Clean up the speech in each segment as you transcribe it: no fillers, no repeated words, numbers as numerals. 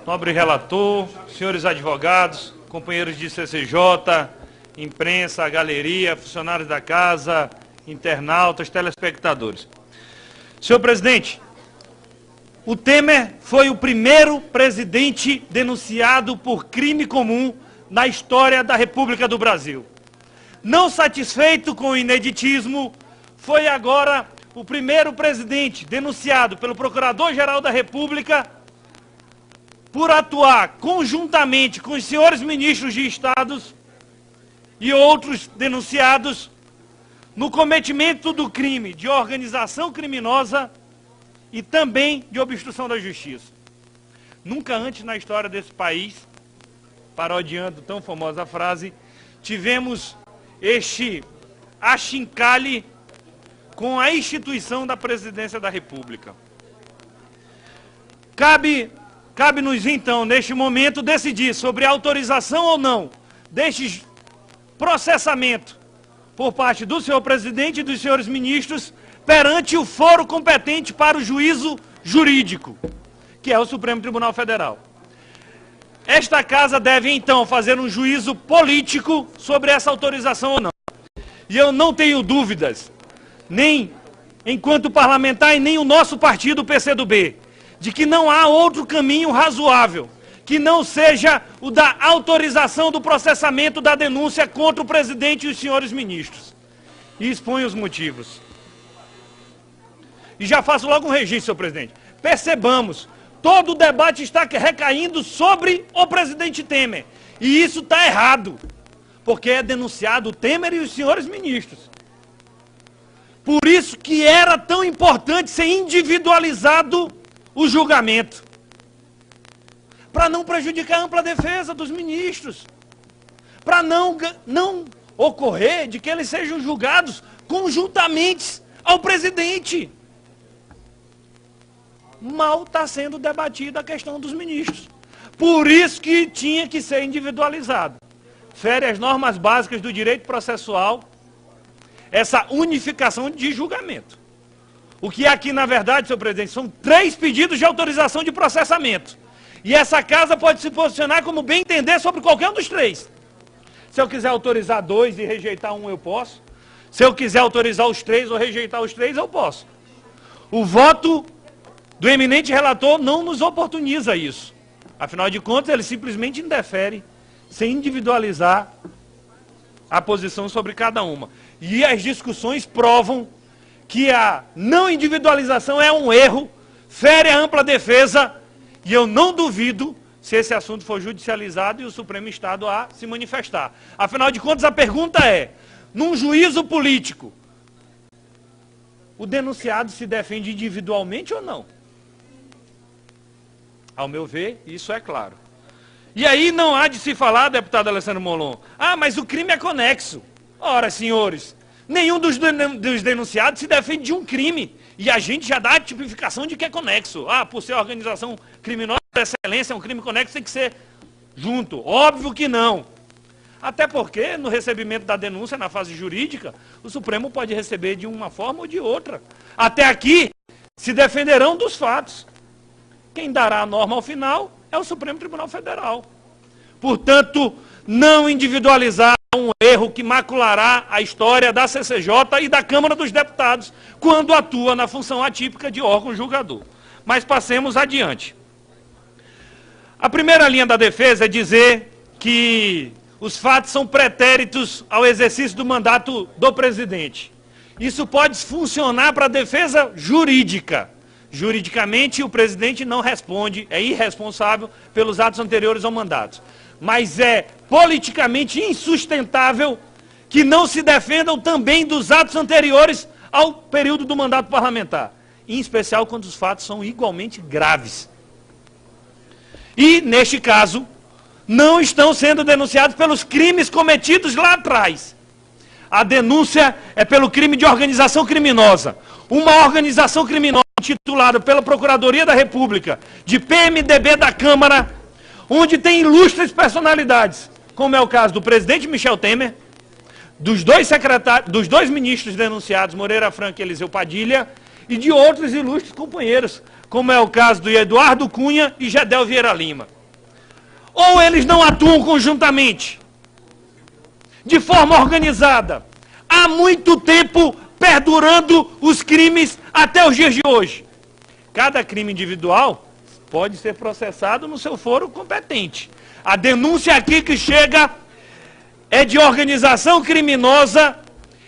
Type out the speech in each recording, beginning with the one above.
nobre relator, senhores advogados, companheiros de CCJ, imprensa, galeria, funcionários da casa, internautas, telespectadores. Senhor presidente, o Temer foi o primeiro presidente denunciado por crime comum na história da República do Brasil. Não satisfeito com o ineditismo, foi agora o primeiro presidente denunciado pelo Procurador-Geral da República por atuar conjuntamente com os senhores ministros de Estados e outros denunciados no cometimento do crime de organização criminosa e também de obstrução da justiça. Nunca antes na história desse país, parodiando tão famosa frase, tivemos este achincalhe com a instituição da Presidência da República. Cabe-nos, então, neste momento, decidir sobre a autorização ou não deste processamento por parte do senhor presidente e dos senhores ministros perante o foro competente para o juízo jurídico, que é o Supremo Tribunal Federal. Esta casa deve, então, fazer um juízo político sobre essa autorização ou não. E eu não tenho dúvidas, nem enquanto parlamentar e nem o nosso partido, o PCdoB, de que não há outro caminho razoável que não seja o da autorização do processamento da denúncia contra o presidente e os senhores ministros. E exponho os motivos. E já faço logo um registro, senhor presidente. Percebamos, todo o debate está recaindo sobre o presidente Temer. E isso está errado, porque é denunciado o Temer e os senhores ministros. Por isso que era tão importante ser individualizado o julgamento, para não prejudicar a ampla defesa dos ministros, para não ocorrer de que eles sejam julgados conjuntamente ao presidente. Mal está sendo debatida a questão dos ministros. Por isso que tinha que ser individualizado. Fere as normas básicas do direito processual, essa unificação de julgamento. O que aqui, na verdade, senhor presidente, são 3 pedidos de autorização de processamento. E essa casa pode se posicionar como bem entender sobre qualquer um dos 3. Se eu quiser autorizar 2 e rejeitar 1, eu posso. Se eu quiser autorizar os 3 ou rejeitar os 3, eu posso. O voto do eminente relator não nos oportuniza isso. Afinal de contas, ele simplesmente indefere, sem individualizar a posição sobre cada uma. E as discussões provam que a não individualização é um erro, fere a ampla defesa, e eu não duvido se esse assunto for judicializado e o Supremo Estado a se manifestar. Afinal de contas, a pergunta é, num juízo político, o denunciado se defende individualmente ou não? Ao meu ver, isso é claro. E aí não há de se falar, deputado Alessandro Molon, mas o crime é conexo. Ora, senhores, nenhum dos denunciados se defende de um crime. E a gente já dá a tipificação de que é conexo. Por ser organização criminosa por excelência, é um crime conexo, tem que ser junto. Óbvio que não. Até porque, no recebimento da denúncia, na fase jurídica, o Supremo pode receber de uma forma ou de outra. Até aqui, se defenderão dos fatos. Quem dará a norma ao final é o Supremo Tribunal Federal. Portanto, não individualizar um erro que maculará a história da CCJ e da Câmara dos Deputados quando atua na função atípica de órgão julgador. Mas passemos adiante. A primeira linha da defesa é dizer que os fatos são pretéritos ao exercício do mandato do presidente. Isso pode funcionar para a defesa jurídica. Juridicamente, o presidente não responde, é irresponsável pelos atos anteriores ao mandato. Mas é politicamente insustentável que não se defendam também dos atos anteriores ao período do mandato parlamentar. Em especial quando os fatos são igualmente graves. E, neste caso, não estão sendo denunciados pelos crimes cometidos lá atrás. A denúncia é pelo crime de organização criminosa. Uma organização criminosa titulada pela Procuradoria da República, de PMDB da Câmara, onde tem ilustres personalidades, como é o caso do presidente Michel Temer, dos 2 secretários, dos 2 ministros denunciados, Moreira Franco e Eliseu Padilha, e de outros ilustres companheiros, como é o caso do Eduardo Cunha e Gedel Vieira Lima. Ou eles não atuam conjuntamente, de forma organizada, há muito tempo perdurando os crimes até os dias de hoje. Cada crime individual pode ser processado no seu foro competente. A denúncia aqui que chega é de organização criminosa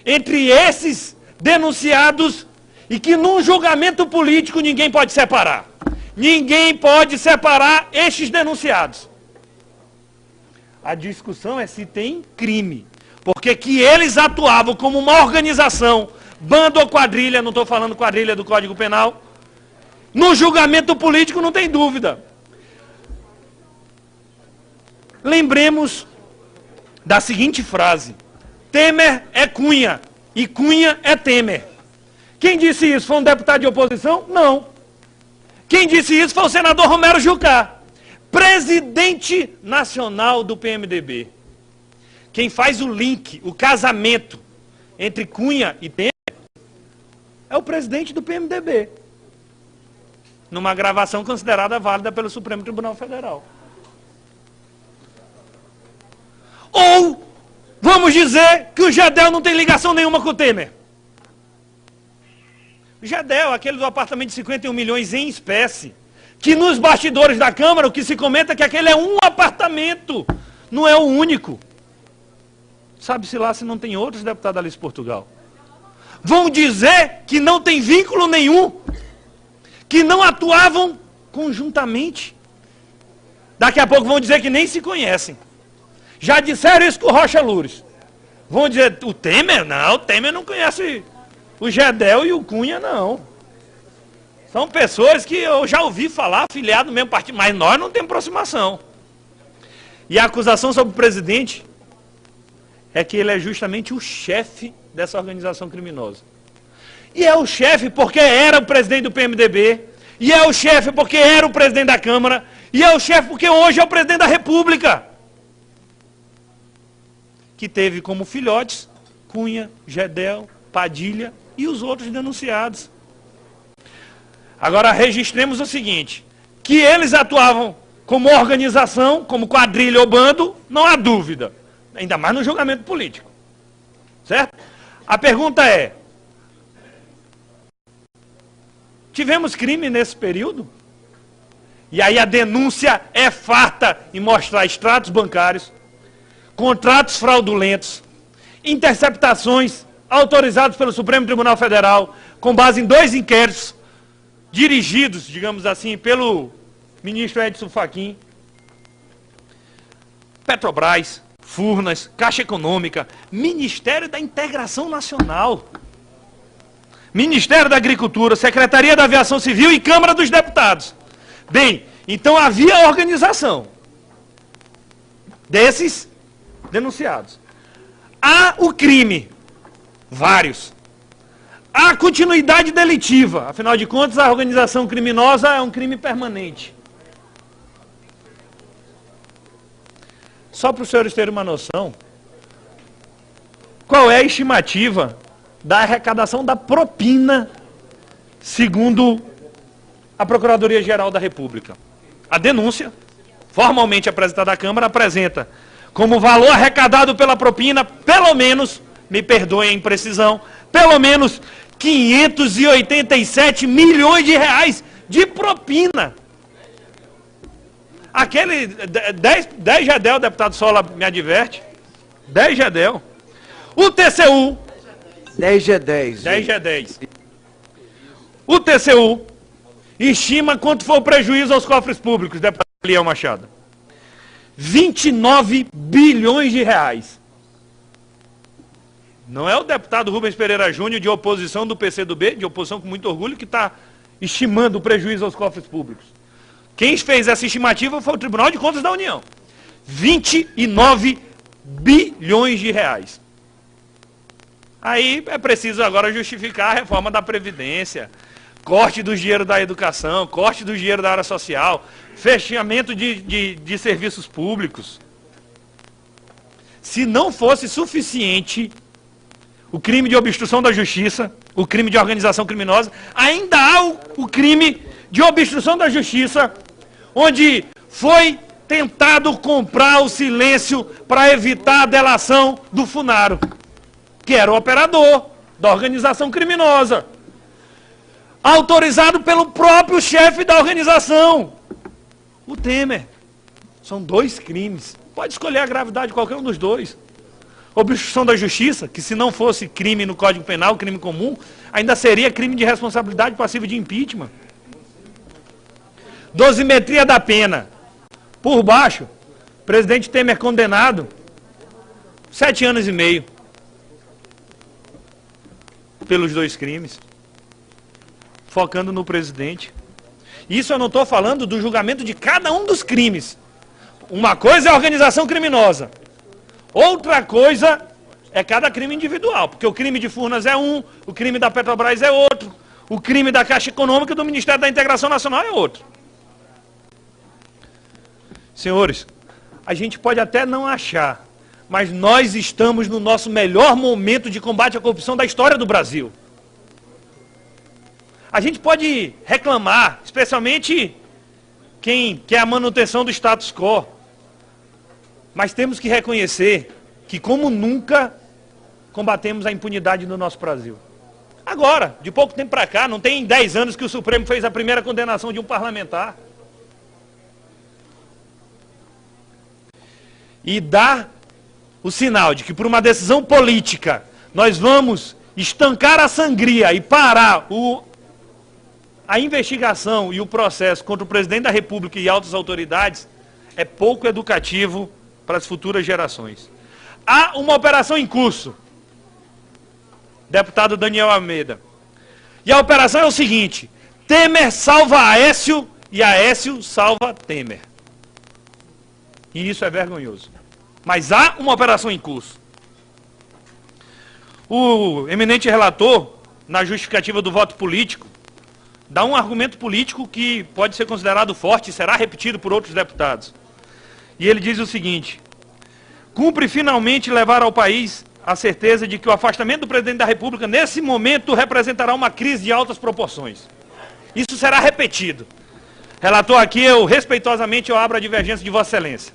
entre esses denunciados e que num julgamento político ninguém pode separar. Ninguém pode separar estes denunciados. A discussão é se tem crime. Porque que eles atuavam como uma organização, bando ou quadrilha, não estou falando quadrilha do Código Penal, no julgamento político não tem dúvida. Lembremos da seguinte frase: Temer é Cunha e Cunha é Temer. Quem disse isso? Foi um deputado de oposição? Não. Quem disse isso foi o senador Romero Jucá, presidente nacional do PMDB. Quem faz o link, o casamento entre Cunha e Temer é o presidente do PMDB, numa gravação considerada válida pelo Supremo Tribunal Federal. Ou vamos dizer que o Gedel não tem ligação nenhuma com o Temer. O Gedel, aquele do apartamento de 51 milhões em espécie, que nos bastidores da Câmara o que se comenta é que aquele é um apartamento, não é o único. Sabe-se lá se não tem outros deputados Alice Portugal. Vão dizer que não tem vínculo nenhum, que não atuavam conjuntamente. Daqui a pouco vão dizer que nem se conhecem. Já disseram isso com o Rocha Loures. Vão dizer, o Temer? Não, o Temer não conhece o Gedel e o Cunha, não. São pessoas que eu já ouvi falar, afiliado do mesmo partido, mas nós não temos aproximação. E a acusação sobre o presidente é que ele é justamente o chefe dessa organização criminosa. E é o chefe porque era o presidente do PMDB, e é o chefe porque era o presidente da Câmara, e é o chefe porque hoje é o presidente da República. Que teve como filhotes Cunha, Gedel, Padilha e os outros denunciados. Agora registremos o seguinte, que eles atuavam como organização, como quadrilha ou bando, não há dúvida. Ainda mais no julgamento político. Certo? A pergunta é, tivemos crime nesse período? E aí a denúncia é farta em mostrar extratos bancários, contratos fraudulentos, interceptações autorizadas pelo Supremo Tribunal Federal, com base em 2 inquéritos, dirigidos, digamos assim, pelo ministro Edson Fachin, Petrobras, Furnas, Caixa Econômica, Ministério da Integração Nacional, Ministério da Agricultura, Secretaria da Aviação Civil e Câmara dos Deputados. Bem, então havia organização desses denunciados. Há o crime, vários. Há continuidade delitiva, afinal de contas a organização criminosa é um crime permanente. Só para os senhores terem uma noção, qual é a estimativa da arrecadação da propina, segundo a Procuradoria-Geral da República? A denúncia, formalmente apresentada à Câmara, apresenta como valor arrecadado pela propina, pelo menos, me perdoem a imprecisão, pelo menos 587 milhões de reais de propina. Aquele 10 Gedel, o deputado Sola me adverte, 10 Gedel. O TCU... 10 G10. 10 G10. O TCU estima quanto foi o prejuízo aos cofres públicos, deputado Eliel Machado. 29 bilhões de reais. Não é o deputado Rubens Pereira Júnior, de oposição do PCdoB, de oposição com muito orgulho, que está estimando o prejuízo aos cofres públicos. Quem fez essa estimativa foi o Tribunal de Contas da União. 29 bilhões de reais. Aí é preciso agora justificar a reforma da Previdência, corte do dinheiro da educação, corte do dinheiro da área social, fechamento de serviços públicos. Se não fosse suficiente o crime de obstrução da justiça, o crime de organização criminosa, ainda há o crime de obstrução da justiça, onde foi tentado comprar o silêncio para evitar a delação do Funaro, que era o operador da organização criminosa, autorizado pelo próprio chefe da organização, o Temer. São 2 crimes. Pode escolher a gravidade de qualquer um dos 2. Obstrução da justiça, que se não fosse crime no Código Penal, crime comum, ainda seria crime de responsabilidade passiva de impeachment. Dosimetria da pena. Por baixo, presidente Temer condenado, 7 anos e meio. Pelos 2 crimes. Focando no presidente. Isso eu não estou falando do julgamento de cada um dos crimes. Uma coisa é a organização criminosa. Outra coisa é cada crime individual. Porque o crime de Furnas é um, o crime da Petrobras é outro, o crime da Caixa Econômica e do Ministério da Integração Nacional é outro. Senhores, a gente pode até não achar, mas nós estamos no nosso melhor momento de combate à corrupção da história do Brasil. A gente pode reclamar, especialmente quem quer a manutenção do status quo, mas temos que reconhecer que, como nunca, combatemos a impunidade no nosso Brasil. Agora, de pouco tempo para cá, não tem 10 anos que o Supremo fez a primeira condenação de um parlamentar. E dá o sinal de que, por uma decisão política, nós vamos estancar a sangria e parar a investigação e o processo contra o presidente da República e altas autoridades, é pouco educativo para as futuras gerações. Há uma operação em curso, deputado Daniel Almeida. E a operação é o seguinte: Temer salva Aécio e Aécio salva Temer. E isso é vergonhoso. Mas há uma operação em curso. O eminente relator, na justificativa do voto político, dá um argumento político que pode ser considerado forte e será repetido por outros deputados. E ele diz o seguinte: cumpre finalmente levar ao país a certeza de que o afastamento do presidente da República, nesse momento, representará uma crise de altas proporções. Isso será repetido. Relator, aqui respeitosamente, eu abro a divergência de Vossa Excelência.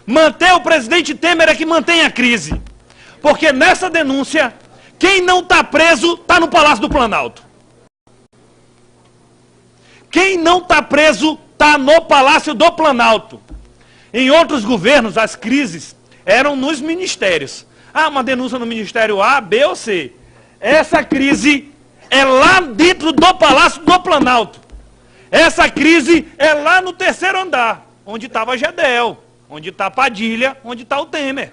Manter o presidente Temer é que mantém a crise. Porque nessa denúncia, quem não está preso está no Palácio do Planalto. Quem não está preso está no Palácio do Planalto. Em outros governos, as crises eram nos ministérios. Ah, uma denúncia no Ministério A, B ou C. Essa crise é lá dentro do Palácio do Planalto. Essa crise é lá no 3º andar, onde estava Gedel, onde está Padilha, onde está o Temer.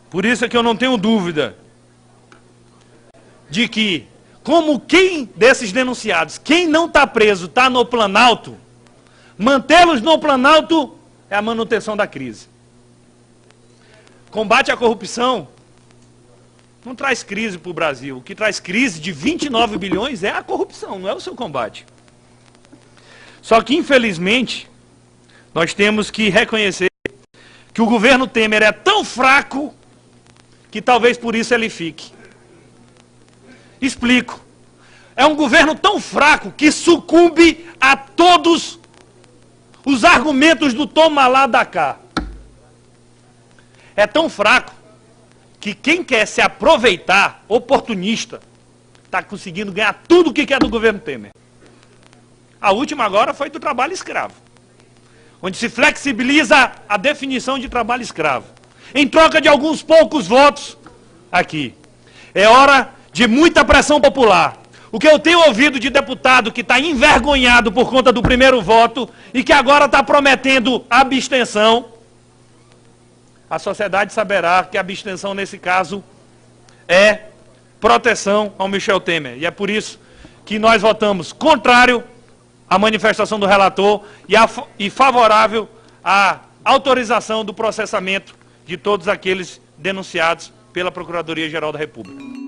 Por isso é que eu não tenho dúvida de que, como quem desses denunciados, quem não está preso, está no Planalto, mantê-los no Planalto é a manutenção da crise. Combate à corrupção não traz crise para o Brasil. O que traz crise de 29 bilhões é a corrupção, não é o seu combate. Só que, infelizmente, nós temos que reconhecer que o governo Temer é tão fraco que talvez por isso ele fique. Explico. É um governo tão fraco que sucumbe a todos os argumentos do toma lá da cá. É tão fraco que quem quer se aproveitar, oportunista, está conseguindo ganhar tudo o que quer do governo Temer. A última agora foi do trabalho escravo, onde se flexibiliza a definição de trabalho escravo, em troca de alguns poucos votos aqui. É hora de muita pressão popular. O que eu tenho ouvido de deputado que está envergonhado por conta do primeiro voto e que agora está prometendo abstenção, a sociedade saberá que a abstenção nesse caso é proteção ao Michel Temer. E é por isso que nós votamos contrário à manifestação do relator e favorável à autorização do processamento de todos aqueles denunciados pela Procuradoria-Geral da República.